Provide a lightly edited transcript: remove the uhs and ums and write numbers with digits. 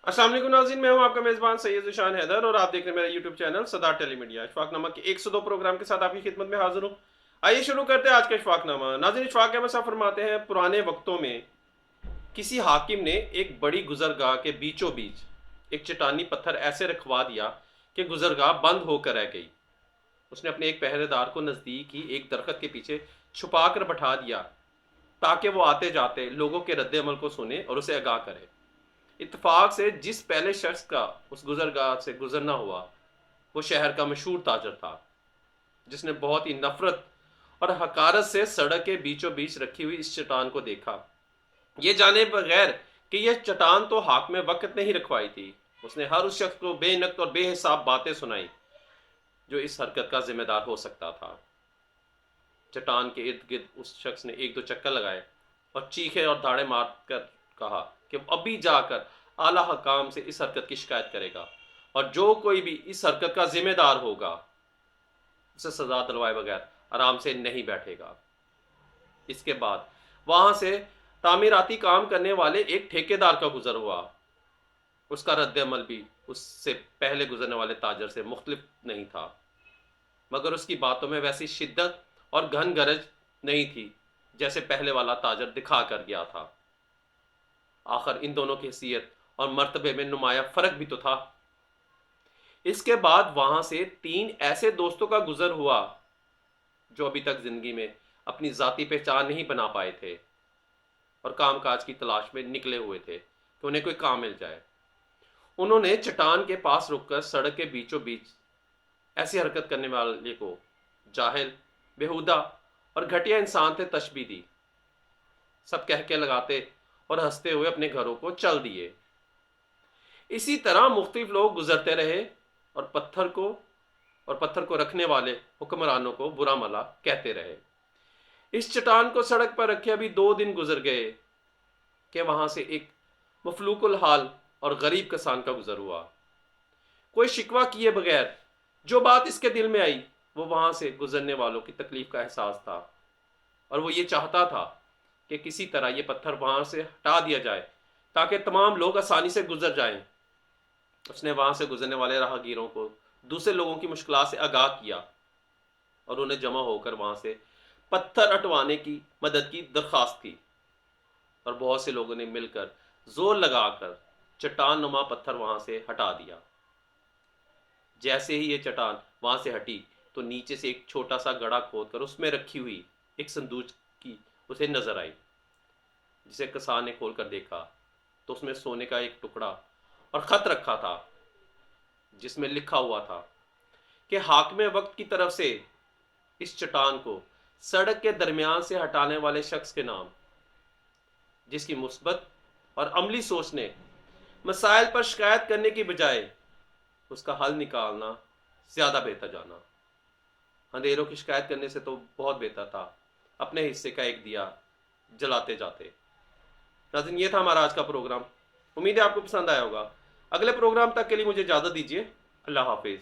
अस्सलाम वालेकुम नाज़रीन, मैं हूं आपका मेज़बान सैयद ज़ीशान हैदर और आप देख रहे हैं मेरा यूट्यूब चैनल सदार टेलीमीडिया। इशफाकनामा के 102 प्रोग्राम के साथ आपकी खिदमत में हाजिर हूं। आइए शुरू करते हैं आज का इशफाकनामा। नाज़रीन, इशफाक साहब फरमाते हैं, पुराने वक्तों में किसी हाकिम ने एक बड़ी गुजरगाह के बीचों बीच एक चट्टानी पत्थर ऐसे रखवा दिया कि गुजरगाह बंद होकर रह गई। उसने अपने एक पहरेदार को नज़दीक ही एक दरख्त के पीछे छुपा कर बैठा दिया ताकि वो आते जाते लोगों के रद्द अमल को सुने और उसे आगाह करे। इत्तेफाक से जिस पहले शख्स का उस गुजरगाह से गुजरना हुआ वो शहर का मशहूर ताजर था, जिसने बहुत ही नफरत और हकारत से सड़क के बीचों बीच रखी हुई इस चट्टान को देखा, ये जाने बगैर कि यह चट्टान तो हाक में वक्त नहीं रखवाई थी। उसने हर उस शख्स को बेनक्त और बेहिसाब बातें सुनाई जो इस हरकत का जिम्मेदार हो सकता था। चट्टान के इर्द गिर्द उस शख्स ने एक दो चक्कर लगाए और चीखे और दाड़े मार कर कहा कि अभी जाकर आला हकाम से इस हरकत की शिकायत करेगा और जो कोई भी इस हरकत का जिम्मेदार होगा उसे सजा दिलवाए बगैर आराम से नहीं बैठेगा। इसके बाद वहां से तामीराती काम करने वाले एक ठेकेदार का गुजर हुआ। उसका रद्द अमल भी उससे पहले गुजरने वाले ताजर से मुख्तलिफ नहीं था, मगर उसकी बातों में वैसी शिद्दत और घन गरज नहीं थी जैसे पहले वाला ताजर दिखा कर गया था। आखिर इन दोनों की हैसियत और मर्तबे में नुमाया फर्क भी तो था। इसके बाद वहां से तीन ऐसे दोस्तों का गुजर हुआ जो अभी तक जिंदगी में अपनी जाती पहचान नहीं बना पाए थे और काम काज की तलाश में निकले हुए थे कि उन्हें कोई काम मिल जाए। उन्होंने चट्टान के पास रुककर सड़क के बीचों बीच ऐसी हरकत करने वाले को जाहिल, बेहुदा और घटिया इंसान थे तशबीह दी। सब कह के लगाते और हंसते हुए अपने घरों को चल दिए। इसी तरह मुख्तलिफ लोग गुजरते रहे और पत्थर को रखने वाले हुक्मरानों को बुरा भला कहते रहे। इस चट्टान को सड़क पर रखे अभी 2 दिन गुजर गए कि वहां से एक मफलूकुल हाल और गरीब किसान का गुजर हुआ। कोई शिकवा किए बगैर जो बात इसके दिल में आई वो वहां से गुजरने वालों की तकलीफ का एहसास था और वो ये चाहता था कि किसी तरह ये पत्थर वहां से हटा दिया जाए ताकि तमाम लोग आसानी से गुजर जाएं। उसने वहां से गुजरने वाले राहगीरों को दूसरे लोगों की मुश्किलात से आगाह किया और उन्हें जमा होकर वहां से पत्थर हटवाने की मदद की दरख्वास्त की और बहुत से लोगों ने मिलकर जोर लगाकर चट्टान नुमा पत्थर वहां से हटा दिया। जैसे ही ये चट्टान वहां से हटी तो नीचे से एक छोटा सा गड्ढा खोदकर उसमें रखी हुई एक संदूक की उसे नजर आई, जिसे किसान ने खोलकर देखा तो उसमें सोने का एक टुकड़ा और खत रखा था जिसमें लिखा हुआ था कि हाकिम वक्त की तरफ से इस चट्टान को सड़क के दरमियान से हटाने वाले शख्स के नाम, जिसकी मुस्बत और अमली सोच ने मसाइल पर शिकायत करने की बजाय उसका हल निकालना ज्यादा बेहतर जाना। अंधेरों की शिकायत करने से तो बहुत बेहतर था अपने हिस्से का एक दिया जलाते जाते। नाज़रीन, ये था हमारा आज का प्रोग्राम। उम्मीद है आपको पसंद आया होगा। अगले प्रोग्राम तक के लिए मुझे इजाज़त दीजिए। अल्लाह हाफिज़।